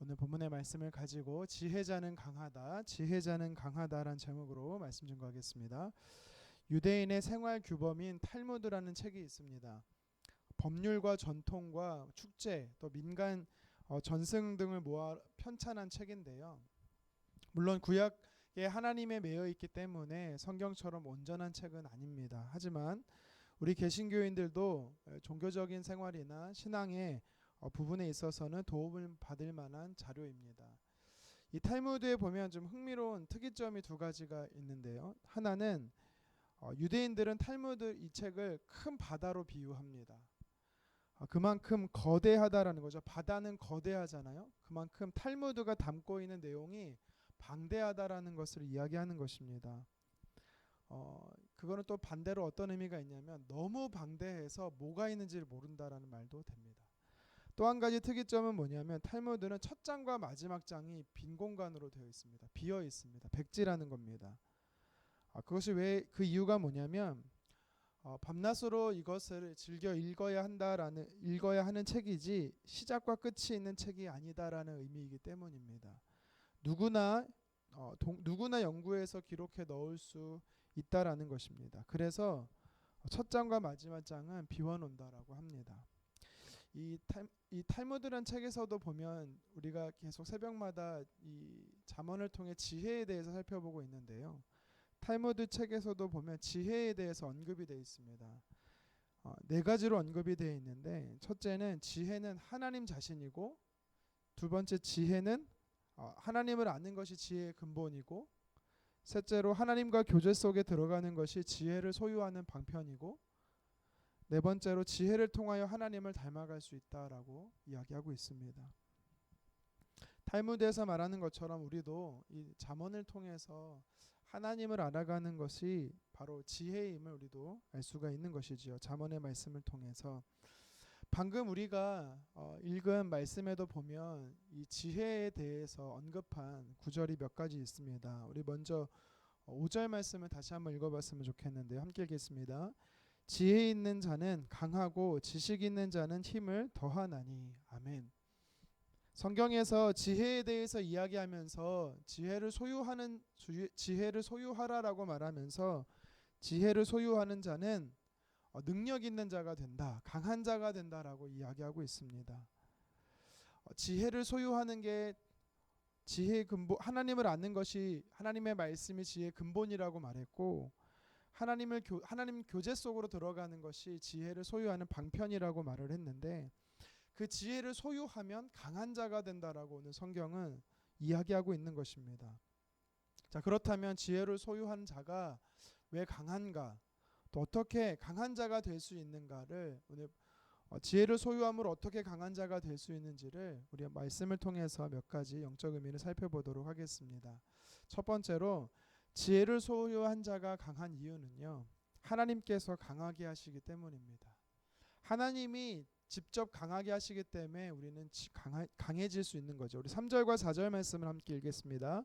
오늘 본문의 말씀을 가지고 지혜자는 강하다, 지혜자는 강하다라는 제목으로 말씀 증거하겠습니다. 유대인의 생활 규범인 탈무드라는 책이 있습니다. 법률과 전통과 축제 또 민간 전승 등을 모아 편찬한 책인데요. 물론 구약에 하나님에 매여 있기 때문에 성경처럼 온전한 책은 아닙니다. 하지만 우리 개신교인들도 종교적인 생활이나 신앙의 부분에 있어서는 도움을 받을 만한 자료입니다. 이 탈무드에 보면 좀 흥미로운 특이점이 두 가지가 있는데요. 하나는 유대인들은 탈무드 이 책을 큰 바다로 비유합니다. 그만큼 거대하다라는 거죠. 바다는 거대하잖아요. 그만큼 탈무드가 담고 있는 내용이 방대하다라는 것을 이야기하는 것입니다. 그거는 또 반대로 어떤 의미가 있냐면 너무 방대해서 뭐가 있는지를 모른다라는 말도 됩니다. 또 한 가지 특이점은 뭐냐면 탈무드는 첫 장과 마지막 장이 빈 공간으로 되어 있습니다. 비어 있습니다. 백지라는 겁니다. 그것이 왜 그 이유가 뭐냐면 밤낮으로 이것을 즐겨 읽어야 하는 책이지 시작과 끝이 있는 책이 아니다라는 의미이기 때문입니다. 누구나 연구해서 기록해 넣을 수 있다라는 것입니다. 그래서 첫 장과 마지막 장은 비워놓는다라고 합니다. 이 탈무드란 책에서도 보면 우리가 계속 새벽마다 이 잠언을 통해 지혜에 대해서 살펴보고 있는데요. 탈무드 책에서도 보면 지혜에 대해서 언급이 되어 있습니다. 네 가지로 언급이 되어 있는데 첫째는 지혜는 하나님 자신이고, 두 번째 지혜는 하나님을 아는 것이 지혜의 근본이고, 셋째로 하나님과 교제 속에 들어가는 것이 지혜를 소유하는 방편이고, 네 번째로 지혜를 통하여 하나님을 닮아갈 수 있다라고 이야기하고 있습니다. 탈무드에서 말하는 것처럼 우리도 이 잠언을 통해서 하나님을 알아가는 것이 바로 지혜임을 우리도 알 수가 있는 것이지요. 잠언의 말씀을 통해서 방금 우리가 읽은 말씀에도 보면 이 지혜에 대해서 언급한 구절이 몇 가지 있습니다. 우리 먼저 5절 말씀을 다시 한번 읽어봤으면 좋겠는데요. 함께 읽겠습니다. 지혜 있는 자는 강하고 지식 있는 자는 힘을 더하나니. 아멘. 성경에서 지혜에 대해서 이야기하면서 지혜를 소유하라라고 말하면서 지혜를 소유하는 자는 능력 있는 자가 된다, 강한 자가 된다라고 이야기하고 있습니다. 지혜를 소유하는 게 지혜의 근본, 하나님을 아는 것이 하나님의 말씀이 지혜의 근본이라고 말했고, 하나님 교제 속으로 들어가는 것이 지혜를 소유하는 방편이라고 말을 했는데, 그 지혜를 소유하면 강한 자가 된다라고 오늘 성경은 이야기하고 있는 것입니다. 자, 그렇다면 지혜를 소유한 자가 왜 강한가? 또 어떻게 강한 자가 될 수 있는가를 오늘 지혜를 소유함으로 어떻게 강한 자가 될 수 있는지를 우리 말씀을 통해서 몇 가지 영적 의미를 살펴보도록 하겠습니다. 첫 번째로 지혜를 소유한 자가 강한 이유는요, 하나님께서 강하게 하시기 때문입니다. 하나님이 직접 강하게 하시기 때문에 우리는 강해질 수 있는 거죠. 우리 3절과 4절 말씀을 함께 읽겠습니다.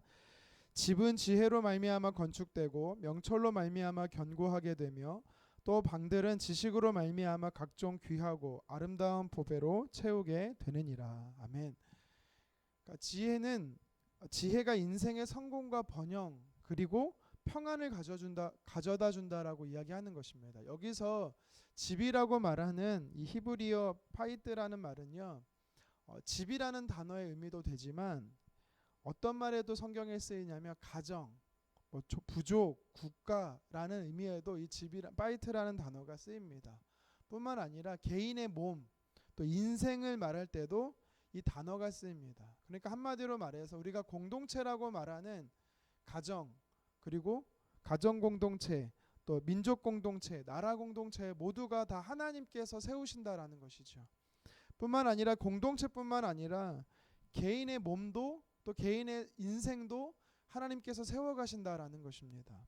집은 지혜로 말미암아 건축되고 명철로 말미암아 견고하게 되며 또 방들은 지식으로 말미암아 각종 귀하고 아름다운 보배로 채우게 되느니라. 아멘. 그러니까 지혜가 인생의 성공과 번영 그리고 평안을 가져다 준다라고 이야기하는 것입니다. 여기서 집이라고 말하는 이 히브리어 파이트라는 말은요, 집이라는 단어의 의미도 되지만 어떤 말에도 성경에 쓰이냐면 가정, 부족, 국가라는 의미에도 이 파이트라는 단어가 쓰입니다. 뿐만 아니라 개인의 몸, 또 인생을 말할 때도 이 단어가 쓰입니다. 그러니까 한마디로 말해서 우리가 공동체라고 말하는 가정, 그리고 가정 공동체, 또 민족 공동체, 나라 공동체 모두가 다 하나님께서 세우신다라는 것이죠. 뿐만 아니라 공동체뿐만 아니라 개인의 몸도 또 개인의 인생도 하나님께서 세워가신다라는 것입니다.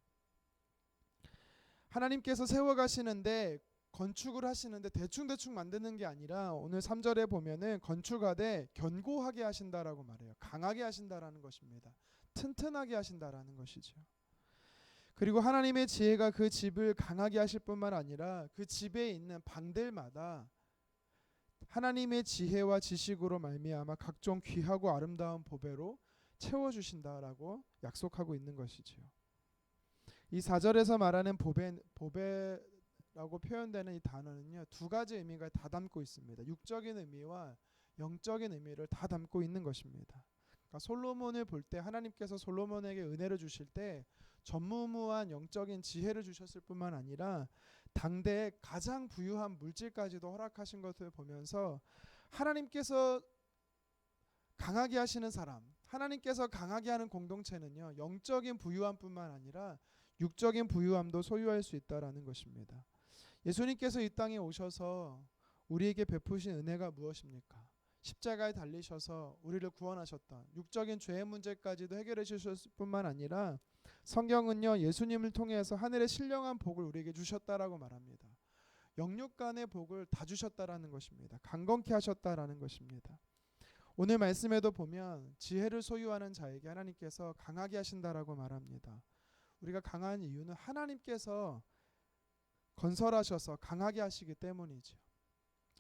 하나님께서 세워가시는데 건축을 하시는데 대충 만드는 게 아니라 오늘 3절에 보면은 건축하되 견고하게 하신다라고 말해요. 강하게 하신다라는 것입니다. 튼튼하게 하신다라는 것이죠. 그리고 하나님의 지혜가 그 집을 강하게 하실 뿐만 아니라 그 집에 있는 방들마다 하나님의 지혜와 지식으로 말미암아 각종 귀하고 아름다운 보배로 채워주신다라고 약속하고 있는 것이지요. 이 4절에서 말하는 보배라고 표현되는 이 단어는요, 두 가지 의미가 다 담고 있습니다. 육적인 의미와 영적인 의미를 다 담고 있는 것입니다. 그러니까 솔로몬을 볼 때 하나님께서 솔로몬에게 은혜를 주실 때 전무후무한 영적인 지혜를 주셨을 뿐만 아니라 당대의 가장 부유한 물질까지도 허락하신 것을 보면서 하나님께서 강하게 하시는 사람, 하나님께서 강하게 하는 공동체는요, 영적인 부유함뿐만 아니라 육적인 부유함도 소유할 수 있다라는 것입니다. 예수님께서 이 땅에 오셔서 우리에게 베푸신 은혜가 무엇입니까? 십자가에 달리셔서 우리를 구원하셨던 육적인 죄의 문제까지도 해결해 주셨을 뿐만 아니라 성경은요, 예수님을 통해서 하늘의 신령한 복을 우리에게 주셨다라고 말합니다. 영육간의 복을 다 주셨다라는 것입니다. 강건케 하셨다라는 것입니다. 오늘 말씀에도 보면 지혜를 소유하는 자에게 하나님께서 강하게 하신다라고 말합니다. 우리가 강한 이유는 하나님께서 건설하셔서 강하게 하시기 때문이죠.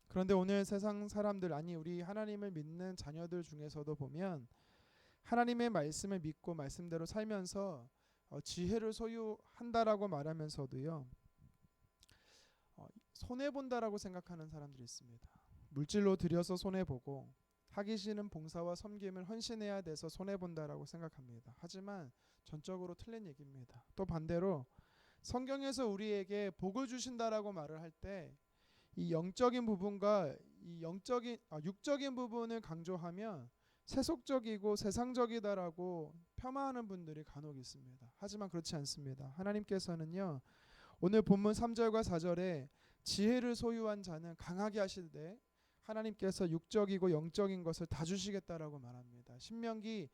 그런데 오늘 세상 사람들, 아니 우리 하나님을 믿는 자녀들 중에서도 보면 하나님의 말씀을 믿고 말씀대로 살면서 지혜를 소유한다라고 말하면서도요, 손해본다라고 생각하는 사람들이 있습니다. 물질로 들여서 손해보고 하기 싫은 봉사와 섬김을 헌신해야 돼서 손해본다라고 생각합니다. 하지만 전적으로 틀린 얘기입니다. 또 반대로 성경에서 우리에게 복을 주신다라고 말을 할 때 이 영적인 부분과 이 육적인 부분을 강조하면 세속적이고 세상적이다라고 폄하하는 분들이 간혹 있습니다. 하지만 그렇지 않습니다. 하나님께서는요, 오늘 본문 3절과 4절에 지혜를 소유한 자는 강하게 하시되 하나님께서 육적이고 영적인 것을 다 주시겠다라고 말합니다. 신명기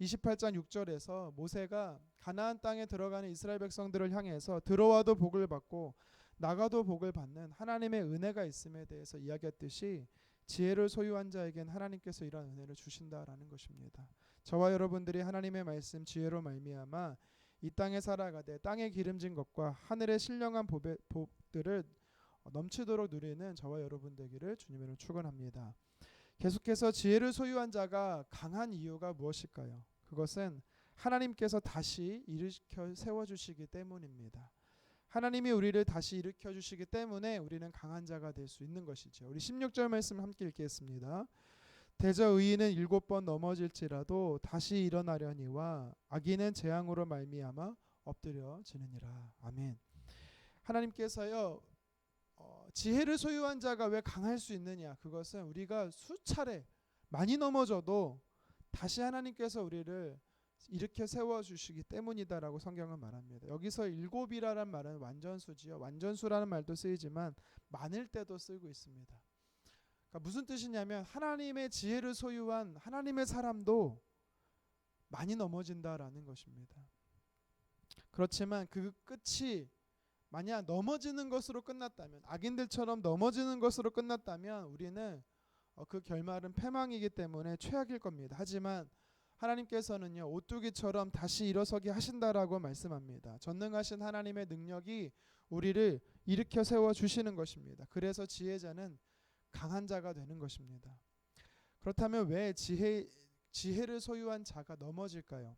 28장 6절에서 모세가 가나안 땅에 들어가는 이스라엘 백성들을 향해서 들어와도 복을 받고 나가도 복을 받는 하나님의 은혜가 있음에 대해서 이야기했듯이 지혜를 소유한 자에겐 하나님께서 이런 은혜를 주신다라는 것입니다. 저와 여러분들이 하나님의 말씀 지혜로 말미암아 이 땅에 살아가되 땅에 기름진 것과 하늘의 신령한 복들을 넘치도록 누리는 저와 여러분 되기를 주님으로 축원합니다. 계속해서 지혜를 소유한 자가 강한 이유가 무엇일까요? 그것은 하나님께서 다시 일으켜 세워주시기 때문입니다. 하나님이 우리를 다시 일으켜 주시기 때문에 우리는 강한 자가 될 수 있는 것이죠. 우리 16절 말씀 함께 읽겠습니다. 대저 의인은 7번 넘어질지라도 다시 일어나려니와 악인은 재앙으로 말미암아 엎드려지느니라. 아멘. 하나님께서요, 지혜를 소유한 자가 왜 강할 수 있느냐? 그것은 우리가 수차례 많이 넘어져도 다시 하나님께서 우리를 이렇게 세워주시기 때문이다라고 성경은 말합니다. 여기서 7이라는 말은 완전수지요. 완전수라는 말도 쓰이지만 많을 때도 쓰고 있습니다. 그러니까 무슨 뜻이냐면 하나님의 지혜를 소유한 하나님의 사람도 많이 넘어진다라는 것입니다. 그렇지만 그 끝이 만약 넘어지는 것으로 끝났다면, 악인들처럼 넘어지는 것으로 끝났다면 우리는 그 결말은 패망이기 때문에 최악일 겁니다. 하지만 하나님께서는요, 오뚜기처럼 다시 일어서게 하신다라고 말씀합니다. 전능하신 하나님의 능력이 우리를 일으켜 세워 주시는 것입니다. 그래서 지혜자는 강한 자가 되는 것입니다. 그렇다면 왜 지혜를 소유한 자가 넘어질까요?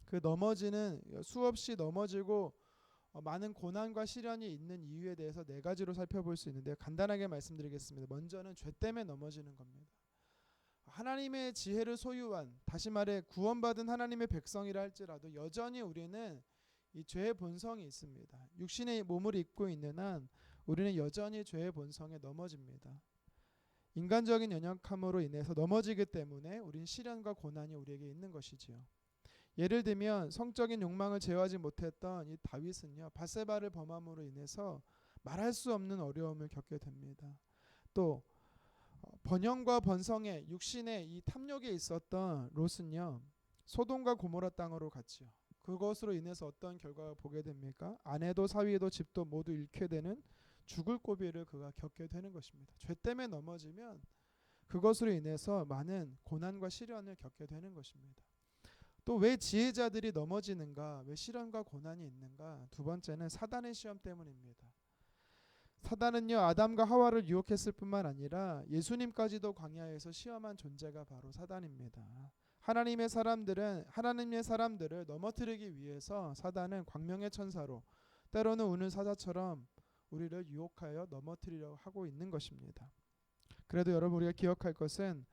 그 넘어지는, 수없이 넘어지고 많은 고난과 시련이 있는 이유에 대해서 4가지로 살펴볼 수 있는데 간단하게 말씀드리겠습니다. 먼저는 죄 때문에 넘어지는 겁니다. 하나님의 지혜를 소유한, 다시 말해 구원받은 하나님의 백성이라 할지라도 여전히 우리는 이 죄의 본성이 있습니다. 육신의 몸을 입고 있는 한 우리는 여전히 죄의 본성에 넘어집니다. 인간적인 연약함으로 인해서 넘어지기 때문에 우리는 시련과 고난이 우리에게 있는 것이지요. 예를 들면 성적인 욕망을 제어하지 못했던 이 다윗은요, 밧세바를 범함으로 인해서 말할 수 없는 어려움을 겪게 됩니다. 또 번영과 번성의 육신의 이 탐욕에 있었던 롯은요, 소돔과 고모라 땅으로 갔지요. 그것으로 인해서 어떤 결과를 보게 됩니까? 아내도 사위도 집도 모두 잃게 되는 죽을 고비를 그가 겪게 되는 것입니다. 죄 때문에 넘어지면 그것으로 인해서 많은 고난과 시련을 겪게 되는 것입니다. 또 왜 지혜자들이 넘어지는가? 왜 시련과 고난이 있는가? 두 번째는 사단의 시험 때문입니다. 사단은요 아담과 하와를 유혹했을 뿐만 아니라 예수님까지도 광야에서 시험한 존재가 바로 사단입니다. 하나님의 사람들을 넘어뜨리기 위해서 사단은 광명의 천사로 때로는 우는 사자처럼 우리를 유혹하여 넘어뜨리려고 하고 있는 것입니다. 그래도 여러분 우리가 기억할 것은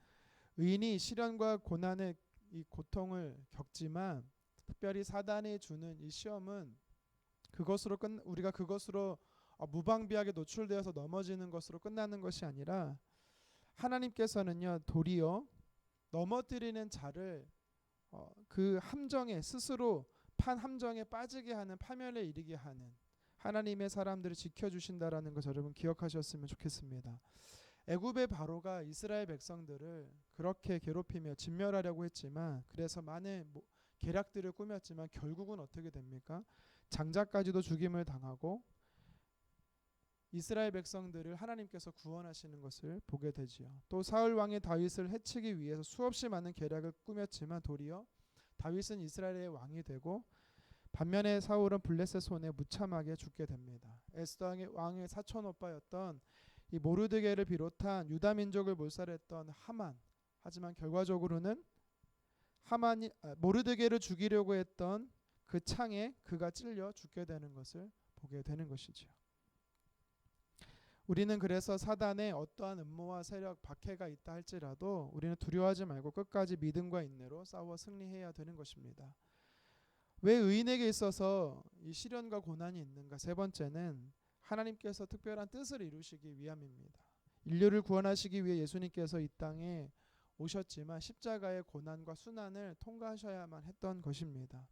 의인이 시련과 고난의 이 고통을 겪지만 특별히 사단이 주는 이 시험은 우리가 그것으로 무방비하게 노출되어서 넘어지는 것으로 끝나는 것이 아니라 하나님께서는요 도리어 넘어뜨리는 자를 그 함정에 스스로 판 함정에 빠지게 하는 파멸에 이르게 하는 하나님의 사람들을 지켜주신다라는 것 여러분 기억하셨으면 좋겠습니다. 애굽의 바로가 이스라엘 백성들을 그렇게 괴롭히며 진멸하려고 했지만 그래서 많은 계략들을 꾸몄지만 결국은 어떻게 됩니까? 장자까지도 죽임을 당하고 이스라엘 백성들을 하나님께서 구원하시는 것을 보게 되지요. 또 사울 왕이 다윗을 해치기 위해서 수없이 많은 계략을 꾸몄지만 도리어 다윗은 이스라엘의 왕이 되고 반면에 사울은 블레셋 손에 무참하게 죽게 됩니다. 에스더 왕의 사촌 오빠였던 이 모르드게를 비롯한 유다 민족을 몰살했던 하만, 하지만 결과적으로는 모르드게를 죽이려고 했던 그 창에 그가 찔려 죽게 되는 것을 보게 되는 것이죠. 우리는 그래서 사단의 어떠한 음모와 세력, 박해가 있다 할지라도 우리는 두려워하지 말고 끝까지 믿음과 인내로 싸워 승리해야 되는 것입니다. 왜 의인에게 있어서 이 시련과 고난이 있는가? 세 번째는 하나님께서 특별한 뜻을 이루시기 위함입니다. 인류를 구원하시기 위해 예수님께서 이 땅에 오셨지만 십자가의 고난과 순환을 통과하셔야만 했던 것입니다.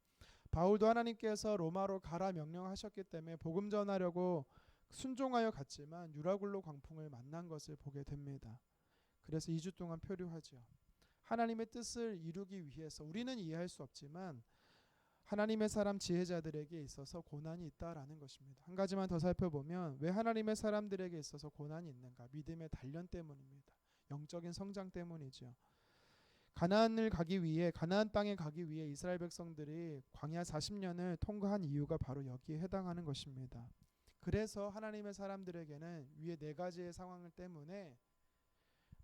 바울도 하나님께서 로마로 가라 명령하셨기 때문에 복음 전하려고 순종하여 갔지만 유라굴로 광풍을 만난 것을 보게 됩니다. 그래서 2주 동안 표류하죠. 하나님의 뜻을 이루기 위해서 우리는 이해할 수 없지만 하나님의 사람 지혜자들에게 있어서 고난이 있다라는 것입니다. 한 가지만 더 살펴보면 왜 하나님의 사람들에게 있어서 고난이 있는가? 믿음의 단련 때문입니다. 영적인 성장 때문이죠. 가나안 땅에 가기 위해 이스라엘 백성들이 광야 40년을 통과한 이유가 바로 여기에 해당하는 것입니다. 그래서 하나님의 사람들에게는 위에 네 가지의 상황 때문에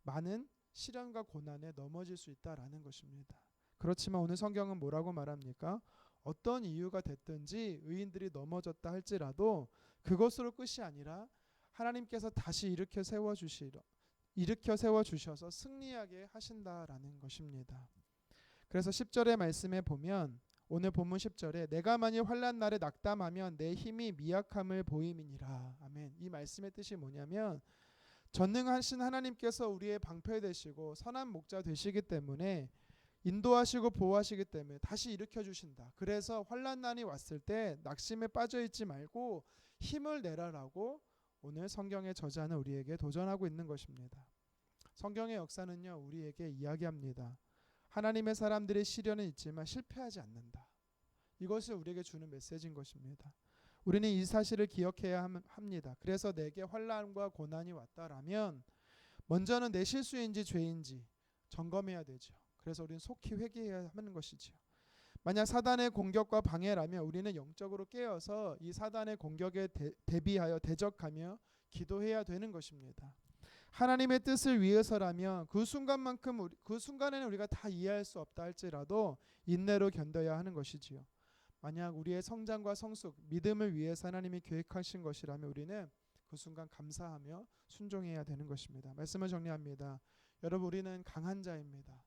많은 시련과 고난에 넘어질 수 있다라는 것입니다. 그렇지만 오늘 성경은 뭐라고 말합니까? 어떤 이유가 됐든지 의인들이 넘어졌다 할지라도 그것으로 끝이 아니라 하나님께서 다시 일으켜 세워주셔서 승리하게 하신다라는 것입니다. 그래서 10절의 말씀에 보면 오늘 본문 10절에 내가 만일 환난 날에 낙담하면 내 힘이 미약함을 보임이니라. 아멘. 이 말씀의 뜻이 뭐냐면 전능하신 하나님께서 우리의 방패 되시고 선한 목자 되시기 때문에 인도하시고 보호하시기 때문에 다시 일으켜 주신다. 그래서 환난난이 왔을 때 낙심에 빠져 있지 말고 힘을 내라라고 오늘 성경의 저자는 우리에게 도전하고 있는 것입니다. 성경의 역사는요 우리에게 이야기합니다. 하나님의 사람들의 시련은 있지만 실패하지 않는다. 이것을 우리에게 주는 메시지인 것입니다. 우리는 이 사실을 기억해야 합니다. 그래서 내게 환난과 고난이 왔다라면 먼저는 내 실수인지 죄인지 점검해야 되죠. 그래서 우리는 속히 회개해야 하는 것이죠. 만약 사단의 공격과 방해라면 우리는 영적으로 깨어서 이 사단의 공격에 대비하여 대적하며 기도해야 되는 것입니다. 하나님의 뜻을 위해서라면 그 순간에는 우리가 다 이해할 수 없다 할지라도 인내로 견뎌야 하는 것이지요. 만약 우리의 성장과 성숙, 믿음을 위해서 하나님이 계획하신 것이라면 우리는 그 순간 감사하며 순종해야 되는 것입니다. 말씀을 정리합니다. 여러분 우리는 강한 자입니다.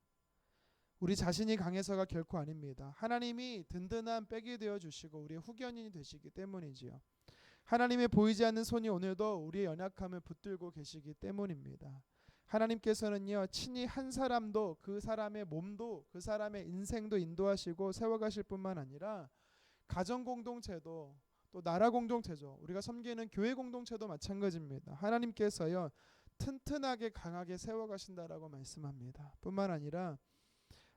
우리 자신이 강해서가 결코 아닙니다. 하나님이 든든한 백이 되어주시고 우리의 후견인이 되시기 때문이지요. 하나님의 보이지 않는 손이 오늘도 우리의 연약함을 붙들고 계시기 때문입니다. 하나님께서는요 친히 한 사람도 그 사람의 몸도 그 사람의 인생도 인도하시고 세워가실 뿐만 아니라 가정 공동체도 또 나라 공동체죠. 우리가 섬기는 교회 공동체도 마찬가지입니다. 하나님께서요 튼튼하게 강하게 세워가신다라고 말씀합니다. 뿐만 아니라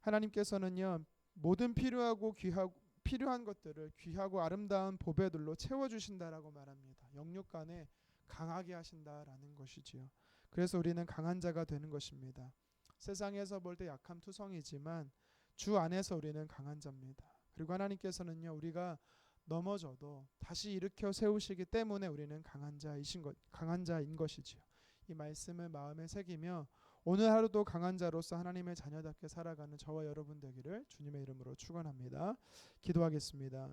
하나님께서는요 모든 필요한 것들을 귀하고 아름다운 보배들로 채워주신다라고 말합니다. 영육간에 강하게 하신다라는 것이지요. 그래서 우리는 강한 자가 되는 것입니다. 세상에서 볼 때 약한 투성이지만 주 안에서 우리는 강한 자입니다. 그리고 하나님께서는요 우리가 넘어져도 다시 일으켜 세우시기 때문에 우리는 강한 자인 것이지요. 이 말씀을 마음에 새기며 오늘 하루도 강한 자로서 하나님의 자녀답게 살아가는 저와 여러분 되기를 주님의 이름으로 축원합니다. 기도하겠습니다.